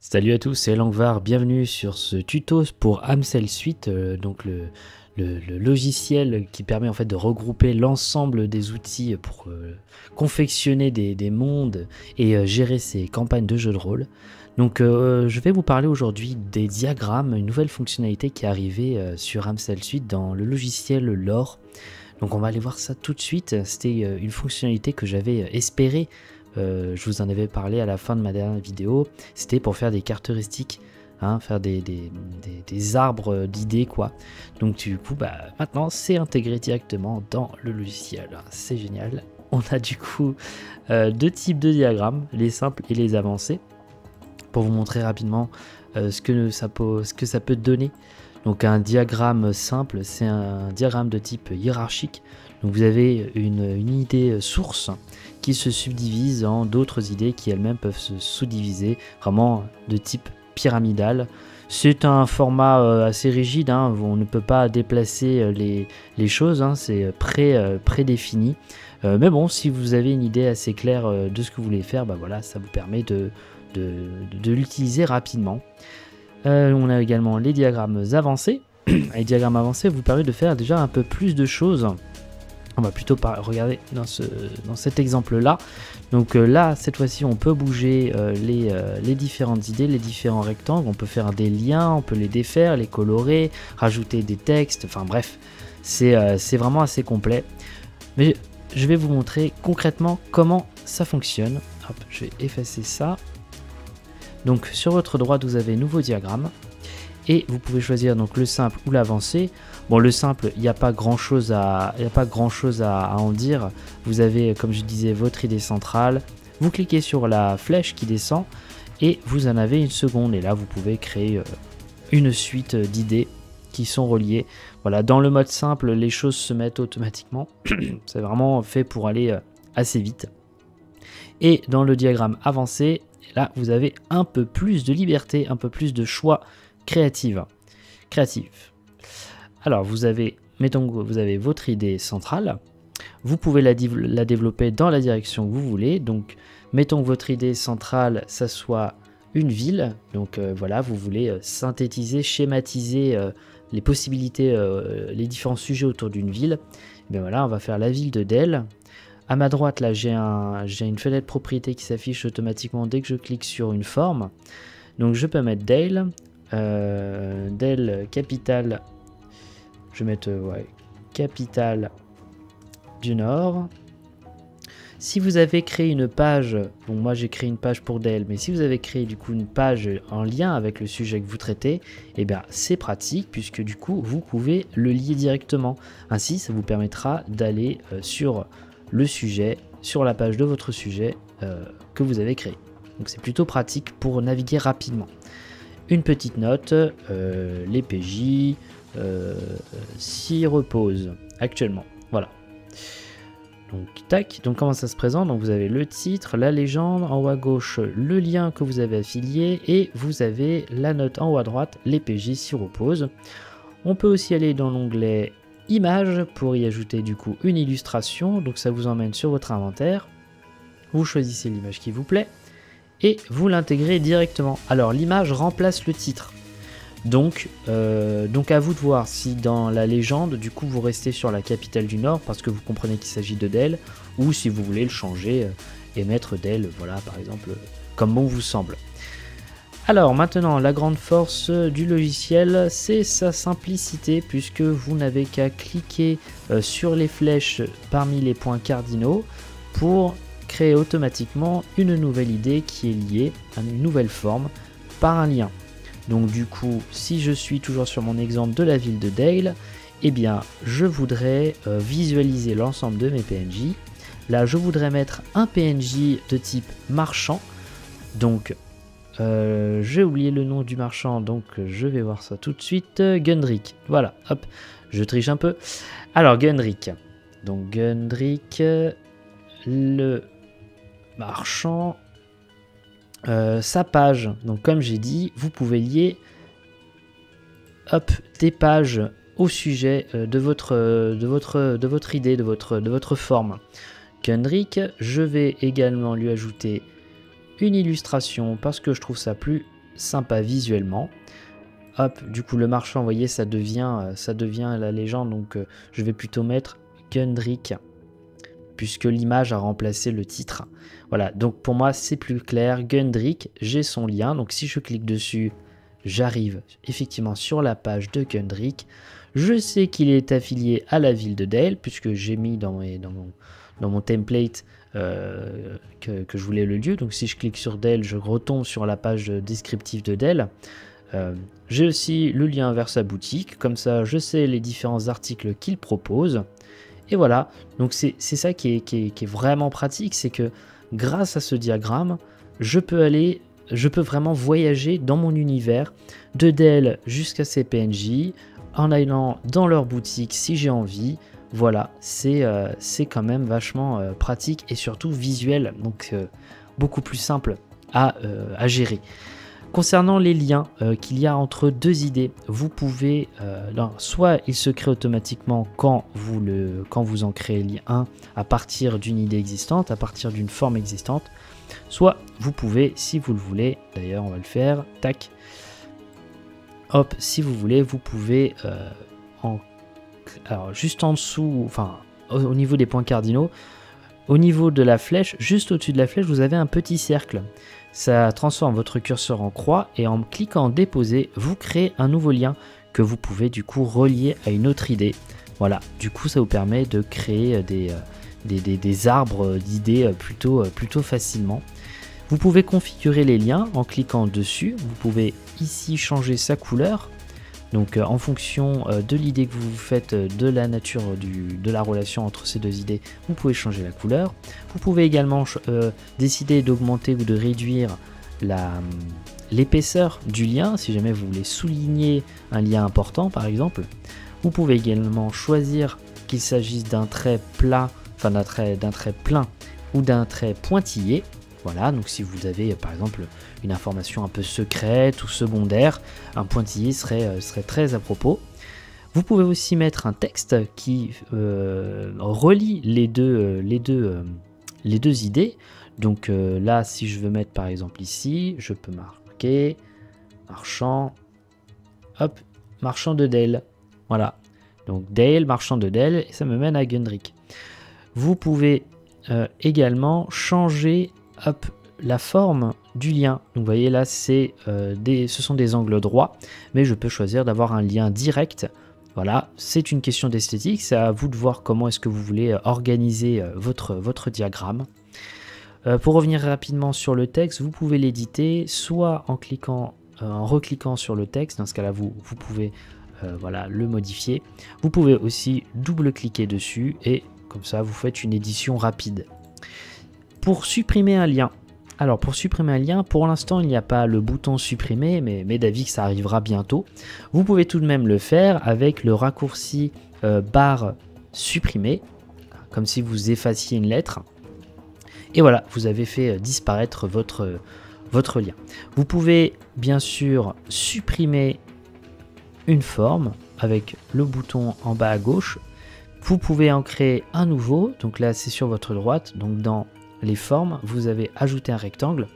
Salut à tous, c'est Langvar, bienvenue sur ce tuto pour Amsel Suite, donc le logiciel qui permet en fait de regrouper l'ensemble des outils pour confectionner des mondes et gérer ses campagnes de jeux de rôle. Donc je vais vous parler aujourd'hui des diagrammes, une nouvelle fonctionnalité qui est arrivée sur Amsel Suite dans le logiciel Lore. Donc on va aller voir ça tout de suite. C'était une fonctionnalité que j'avais espéré. Je vous en avais parlé à la fin de ma dernière vidéo. C'était pour faire des caractéristiques, hein, faire des arbres d'idées quoi. Donc du coup maintenant c'est intégré directement dans le logiciel. C'est génial. On a du coup deux types de diagrammes, les simples et les avancés, pour vous montrer rapidement ce que ça peut donner. Donc un diagramme simple, c'est un diagramme de type hiérarchique. Donc vous avez une idée source qui se subdivise en d'autres idées qui elles-mêmes peuvent se sous-diviser, vraiment de type pyramidal. C'est un format assez rigide, hein, on ne peut pas déplacer les choses, hein, c'est prédéfini. Mais bon, si vous avez une idée assez claire de ce que vous voulez faire, voilà, ça vous permet de l'utiliser rapidement. On a également les diagrammes avancés. Les diagrammes avancés vous permettent de faire déjà un peu plus de choses. On va plutôt regarder dans cet exemple-là. Donc là, cette fois-ci, on peut bouger les différentes idées, les différents rectangles. On peut faire des liens, on peut les défaire, les colorer, rajouter des textes. Enfin bref, c'est vraiment assez complet. Mais je vais vous montrer concrètement comment ça fonctionne. Hop, je vais effacer ça. Donc sur votre droite, vous avez nouveau diagramme et vous pouvez choisir donc le simple ou l'avancé. Bon, le simple, il n'y a pas grand chose à en dire. Vous avez, comme je disais, votre idée centrale. Vous cliquez sur la flèche qui descend et vous en avez une seconde. Et là, vous pouvez créer une suite d'idées qui sont reliées. Voilà, dans le mode simple, les choses se mettent automatiquement. C'est vraiment fait pour aller assez vite. Et dans le diagramme avancé, là, vous avez un peu plus de liberté, un peu plus de choix créatif. Alors, vous avez votre idée centrale. Vous pouvez la développer dans la direction que vous voulez. Donc, mettons que votre idée centrale, ça soit une ville. Donc, voilà, vous voulez synthétiser, schématiser les possibilités, les différents sujets autour d'une ville. Et bien voilà, on va faire la ville de Dell. À ma droite, là, j'ai une fenêtre propriété qui s'affiche automatiquement dès que je clique sur une forme. Donc, je peux mettre Dale, Dale capitale. Je vais mettre capitale du Nord. Si vous avez créé une page, bon, moi j'ai créé une page pour Dale, mais si vous avez créé du coup une page en lien avec le sujet que vous traitez, eh bien c'est pratique puisque du coup vous pouvez le lier directement. Ainsi, ça vous permettra d'aller sur le sujet, sur la page de votre sujet que vous avez créé. Donc c'est plutôt pratique pour naviguer rapidement. Une petite note, les PJ s'y reposent actuellement. Voilà. Donc tac, donc comment ça se présente? Donc vous avez le titre, la légende, en haut à gauche le lien que vous avez affilié et vous avez la note en haut à droite, les PJ s'y reposent. On peut aussi aller dans l'onglet Images pour y ajouter du coup une illustration, donc ça vous emmène sur votre inventaire, vous choisissez l'image qui vous plaît et vous l'intégrez directement. Alors l'image remplace le titre, donc à vous de voir si dans la légende du coup vous restez sur la capitale du Nord parce que vous comprenez qu'il s'agit de Dell, ou si vous voulez le changer et mettre Dell, voilà par exemple, comme bon vous semble. Alors maintenant, la grande force du logiciel, c'est sa simplicité puisque vous n'avez qu'à cliquer sur les flèches parmi les points cardinaux pour créer automatiquement une nouvelle idée qui est liée à une nouvelle forme par un lien. Donc du coup, si je suis toujours sur mon exemple de la ville de Dale, eh bien je voudrais visualiser l'ensemble de mes PNJ. Là, je voudrais mettre un PNJ de type marchand. Donc j'ai oublié le nom du marchand, donc je vais voir ça tout de suite. Gundrick, voilà, hop, je triche un peu. Alors Gundrick, donc Gundrick, le marchand, sa page. Donc comme j'ai dit, vous pouvez lier hop, des pages au sujet de votre idée, de votre forme. Gundrick, je vais également lui ajouter une illustration parce que je trouve ça plus sympa visuellement. Hop, du coup le marchand, vous voyez, ça devient la légende, donc je vais plutôt mettre Gundrick, puisque l'image a remplacé le titre. Voilà, donc pour moi c'est plus clair, Gundrick, j'ai son lien, donc si je clique dessus, j'arrive effectivement sur la page de Gundrick. Je sais qu'il est affilié à la ville de Dale, puisque j'ai mis dans mon template que je voulais le lieu. Donc si je clique sur Dale, je retombe sur la page descriptive de Dale. J'ai aussi le lien vers sa boutique, comme ça je sais les différents articles qu'il propose. Et voilà, donc c'est ça qui est vraiment pratique, c'est que grâce à ce diagramme, je peux vraiment voyager dans mon univers, de Dale jusqu'à ses PNJ, en allant dans leur boutique si j'ai envie. Voilà, c'est quand même vachement pratique et surtout visuel, donc beaucoup plus simple à gérer. Concernant les liens qu'il y a entre deux idées, vous pouvez, soit il se crée automatiquement quand vous en créez un à partir d'une idée existante, à partir d'une forme existante, soit vous pouvez, si vous le voulez, d'ailleurs on va le faire, tac, hop, si vous voulez, vous pouvez, alors juste en dessous, enfin au niveau des points cardinaux, au niveau de la flèche, juste au-dessus de la flèche, vous avez un petit cercle. Ça transforme votre curseur en croix et en cliquant en déposer, vous créez un nouveau lien que vous pouvez du coup relier à une autre idée. Voilà, du coup ça vous permet de créer des arbres d'idées plutôt facilement. Vous pouvez configurer les liens en cliquant dessus. Vous pouvez ici changer sa couleur. Donc en fonction de l'idée que vous vous faites de la nature de la relation entre ces deux idées, vous pouvez changer la couleur. Vous pouvez également décider d'augmenter ou de réduire l'épaisseur du lien, si jamais vous voulez souligner un lien important par exemple. Vous pouvez également choisir qu'il s'agisse d'un trait plat, enfin d'un trait plein ou d'un trait pointillé. Voilà, donc si vous avez par exemple une information un peu secrète ou secondaire, un pointillé serait très à propos. Vous pouvez aussi mettre un texte qui relie les deux idées. Donc là, si je veux mettre par exemple ici, je peux marquer marchand, hop, marchand de Dale. Voilà, donc Dale, marchand de Dale, et ça me mène à Gundrick. Vous pouvez également changer la forme du lien. Donc vous voyez là, ce sont des angles droits, mais je peux choisir d'avoir un lien direct. Voilà, c'est une question d'esthétique, c'est à vous de voir comment est-ce que vous voulez organiser votre diagramme. Pour revenir rapidement sur le texte, vous pouvez l'éditer soit en recliquant sur le texte. Dans ce cas-là, vous pouvez voilà, le modifier. Vous pouvez aussi double-cliquer dessus et comme ça, vous faites une édition rapide. Pour supprimer un lien, alors pour supprimer un lien, pour l'instant il n'y a pas le bouton supprimer, mais d'avis que ça arrivera bientôt. Vous pouvez tout de même le faire avec le raccourci barre supprimer, comme si vous effaciez une lettre. Et voilà, vous avez fait disparaître votre lien. Vous pouvez bien sûr supprimer une forme avec le bouton en bas à gauche. Vous pouvez en créer un nouveau, donc là c'est sur votre droite, donc dans les formes, vous avez ajouté un rectangle.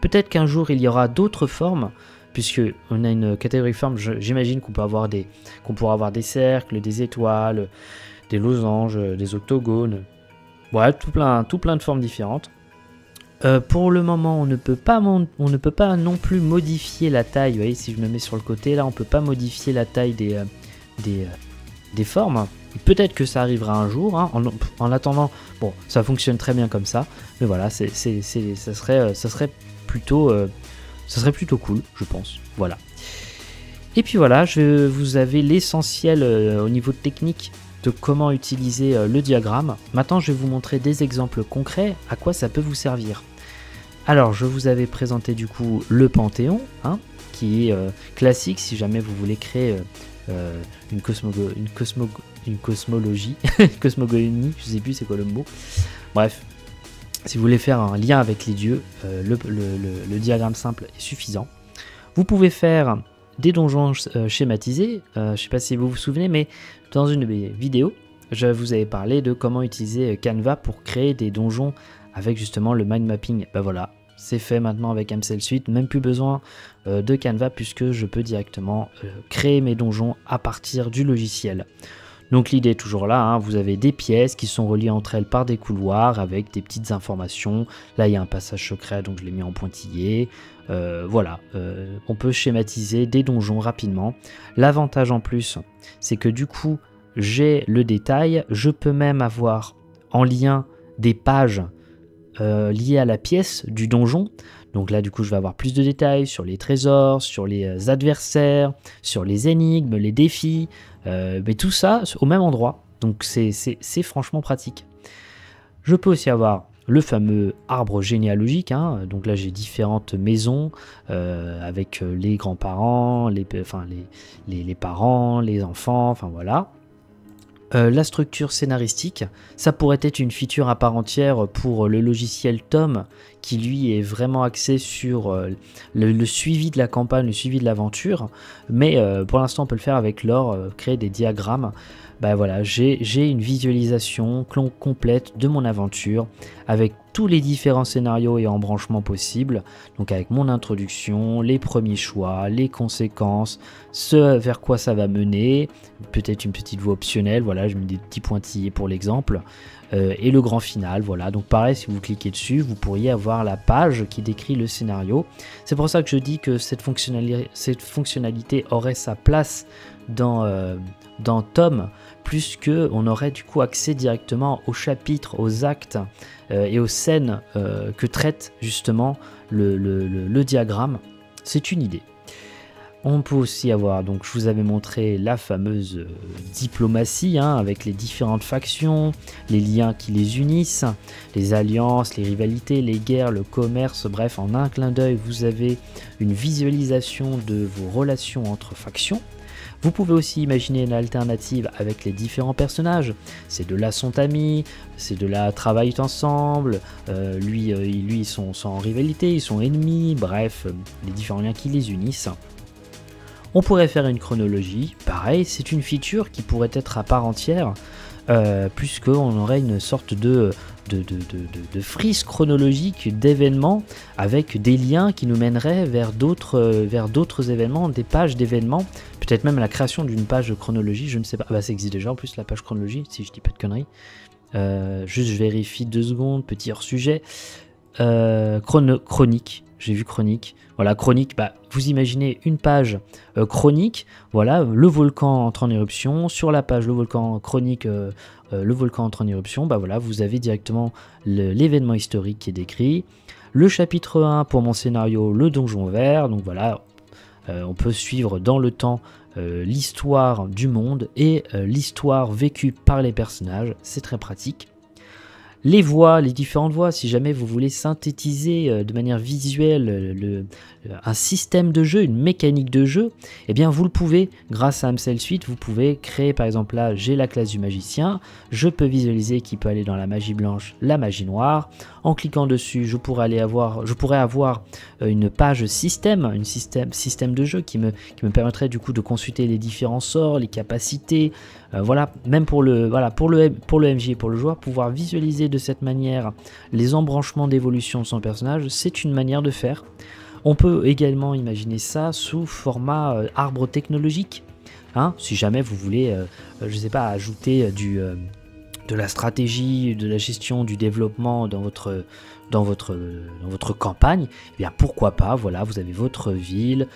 Peut-être qu'un jour il y aura d'autres formes, puisque on a une catégorie forme. J'imagine qu'on pourra avoir des cercles, des étoiles, des losanges, des octogones. Voilà, tout plein de formes différentes. Pour le moment, on ne peut pas non plus modifier la taille. Vous voyez, si je me mets sur le côté, là, on ne peut pas modifier la taille des formes. Peut-être que ça arrivera un jour, hein. En attendant, bon, ça fonctionne très bien comme ça, mais voilà, ça serait plutôt cool, je pense. Voilà. Et puis voilà, vous avez l'essentiel au niveau technique de comment utiliser le diagramme. Maintenant, je vais vous montrer des exemples concrets à quoi ça peut vous servir. Alors, je vous avais présenté du coup le Panthéon, hein, qui est classique si jamais vous voulez créer une cosmologie, cosmogonie, je sais plus c'est quoi le mot. Bref, si vous voulez faire un lien avec les dieux, le diagramme simple est suffisant. Vous pouvez faire des donjons schématisés. Je sais pas si vous vous souvenez, mais dans une vidéo, je vous avais parlé de comment utiliser Canva pour créer des donjons avec justement le mind mapping. Ben voilà, c'est fait maintenant avec MCL Suite, même plus besoin de Canva puisque je peux directement créer mes donjons à partir du logiciel. Donc l'idée est toujours là, hein, vous avez des pièces qui sont reliées entre elles par des couloirs avec des petites informations. Là il y a un passage secret, donc je l'ai mis en pointillé. Voilà, on peut schématiser des donjons rapidement. L'avantage en plus, c'est que du coup, j'ai le détail. Je peux même avoir en lien des pages liées à la pièce du donjon. Donc là, du coup, je vais avoir plus de détails sur les trésors, sur les adversaires, sur les énigmes, les défis, mais tout ça au même endroit. Donc c'est franchement pratique. Je peux aussi avoir le fameux arbre généalogique, hein. Donc là j'ai différentes maisons avec les grands-parents, les parents, les enfants, enfin voilà. La structure scénaristique, ça pourrait être une feature à part entière pour le logiciel Tom, qui lui est vraiment axé sur le suivi de la campagne, le suivi de l'aventure, mais pour l'instant on peut le faire avec l'or, créer des diagrammes. Ben voilà, j'ai une visualisation complète de mon aventure avec tous les différents scénarios et embranchements possibles, donc avec mon introduction, les premiers choix, les conséquences, ce vers quoi ça va mener, peut-être une petite voie optionnelle, voilà, je mets des petits pointillés pour l'exemple, et le grand final, voilà. Donc pareil, si vous cliquez dessus, vous pourriez avoir la page qui décrit le scénario. C'est pour ça que je dis que cette fonctionnalité aurait sa place dans Tom, plus qu'on aurait du coup accès directement aux chapitres, aux actes et aux scènes que traite justement le diagramme. C'est une idée. On peut aussi avoir, donc je vous avais montré la fameuse diplomatie, hein, avec les différentes factions, les liens qui les unissent, les alliances, les rivalités, les guerres, le commerce, bref, en un clin d'œil, vous avez une visualisation de vos relations entre factions. Vous pouvez aussi imaginer une alternative avec les différents personnages. C'est de là sont amis, c'est de là travaillent ensemble, lui ils sont en rivalité, ils sont ennemis, bref, les différents liens qui les unissent. On pourrait faire une chronologie, pareil, c'est une feature qui pourrait être à part entière, puisqu'on aurait une sorte de frise chronologique d'événements avec des liens qui nous mèneraient vers d'autres événements, des pages d'événements, peut-être même la création d'une page de chronologie, je ne sais pas, bah, ça existe déjà en plus la page chronologie, si je dis pas de conneries. Juste je vérifie 2 secondes, petit hors sujet. Chronique, j'ai vu chronique. Voilà, chronique, bah, vous imaginez une page chronique, voilà, le volcan entre en éruption, sur la page le volcan chronique, le volcan entre en éruption, bah voilà, vous avez directement l'événement historique qui est décrit, le chapitre 1 pour mon scénario, le donjon vert, donc voilà, on peut suivre dans le temps l'histoire du monde et l'histoire vécue par les personnages, c'est très pratique. Les voix, les différentes voix, si jamais vous voulez synthétiser de manière visuelle un système de jeu, une mécanique de jeu, eh bien vous le pouvez grâce à MCL Suite, vous pouvez créer par exemple là, j'ai la classe du magicien, je peux visualiser qui peut aller dans la magie blanche, la magie noire, en cliquant dessus je pourrais avoir une page système, système de jeu qui me permettrait du coup de consulter les différents sorts, les capacités, voilà, même pour le MJ et pour le joueur, pouvoir visualiser de cette manière les embranchements d'évolution de son personnage, c'est une manière de faire. On peut également imaginer ça sous format arbre technologique, hein, si jamais vous voulez, je sais pas, ajouter de la stratégie, de la gestion, du développement dans votre campagne, eh bien pourquoi pas, voilà, vous avez votre ville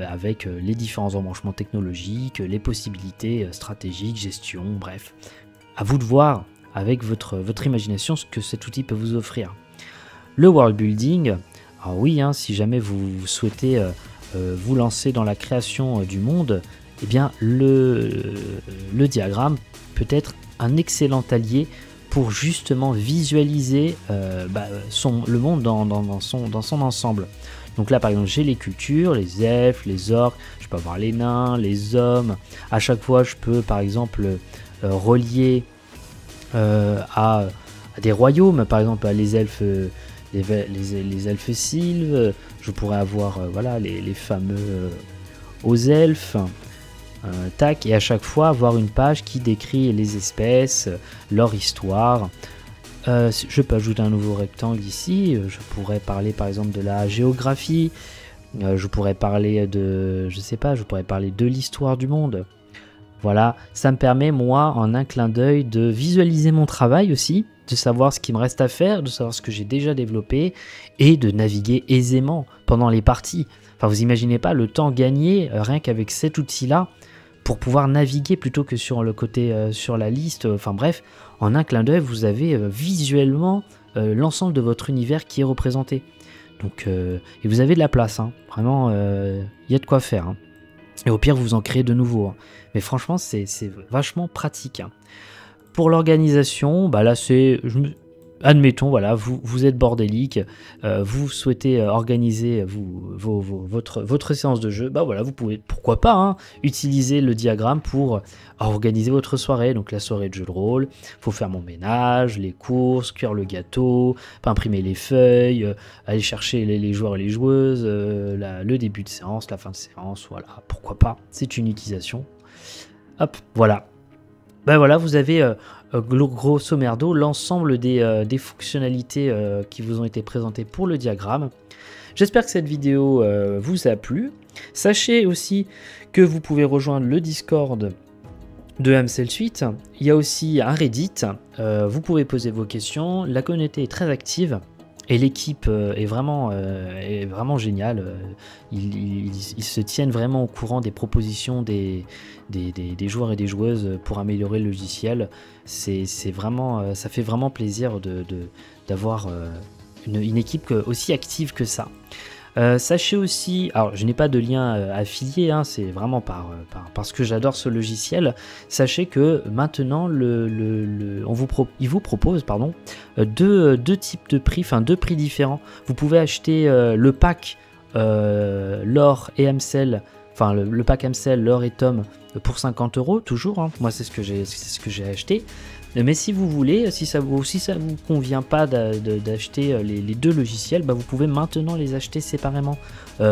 avec les différents embranchements technologiques, les possibilités stratégiques, gestion, bref. À vous de voir avec votre imagination ce que cet outil peut vous offrir. Le world building, alors oui, hein, si jamais vous souhaitez vous lancer dans la création du monde, eh bien le diagramme peut être un excellent allié pour justement visualiser le monde dans son ensemble. Donc là par exemple j'ai les cultures, les elfes, les orques, je peux avoir les nains, les hommes, à chaque fois je peux par exemple relier à des royaumes, par exemple à les elfes, les elfes sylves, je pourrais avoir voilà, les fameux aux elfes, et à chaque fois avoir une page qui décrit les espèces, leur histoire. Je peux ajouter un nouveau rectangle ici. Je pourrais parler par exemple de la géographie. Je pourrais parler de, je sais pas, je pourrais parler de l'histoire du monde. Voilà, ça me permet moi en un clin d'œil de visualiser mon travail aussi, de savoir ce qui me reste à faire, de savoir ce que j'ai déjà développé et de naviguer aisément pendant les parties. Enfin, vous imaginez pas le temps gagné rien qu'avec cet outil-là pour pouvoir naviguer plutôt que sur le côté sur la liste. Enfin bref, en un clin d'œil, vous avez visuellement l'ensemble de votre univers qui est représenté. Donc, et vous avez de la place, hein. Vraiment, y a de quoi faire. Hein. Et au pire, vous en créez de nouveaux. Hein. Mais franchement, c'est vachement pratique. Hein. Pour l'organisation, bah là, admettons, voilà, vous êtes bordélique, vous souhaitez organiser votre séance de jeu, bah voilà, vous pouvez, pourquoi pas, hein, utiliser le diagramme pour organiser votre soirée. Donc la soirée de jeu de rôle, faut faire mon ménage, les courses, cuire le gâteau, imprimer les feuilles, aller chercher les joueurs et les joueuses, le début de séance, la fin de séance, voilà, pourquoi pas, c'est une utilisation. Hop, voilà. Ben voilà, vous avez grosso merdo l'ensemble des fonctionnalités qui vous ont été présentées pour le diagramme. J'espère que cette vidéo vous a plu. Sachez aussi que vous pouvez rejoindre le Discord de MCL Suite. Il y a aussi un Reddit. Vous pouvez poser vos questions. La communauté est très active. Et l'équipe est vraiment géniale. Ils se tiennent vraiment au courant des propositions des joueurs et des joueuses pour améliorer le logiciel. C'est vraiment, ça fait vraiment plaisir d'avoir une équipe aussi active que ça. Sachez aussi, alors je n'ai pas de lien affilié, hein, c'est vraiment parce que j'adore ce logiciel. Sachez que maintenant il vous propose deux types de prix, enfin deux prix différents. Vous pouvez acheter le pack Lore et MCL, enfin le pack MCL, Lore et Tom pour 50 €, toujours, hein. Moi c'est ce que j'ai acheté. Mais si vous voulez, si ça vous convient pas d'acheter les deux logiciels, bah vous pouvez maintenant les acheter séparément.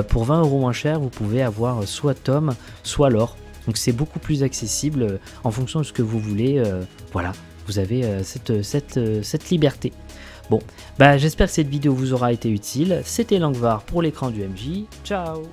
Pour 20 € moins cher, vous pouvez avoir soit Tom, soit Lore. Donc c'est beaucoup plus accessible en fonction de ce que vous voulez. Voilà, vous avez cette liberté. Bon, bah j'espère que cette vidéo vous aura été utile. C'était Langvar pour l'écran du MJ. Ciao!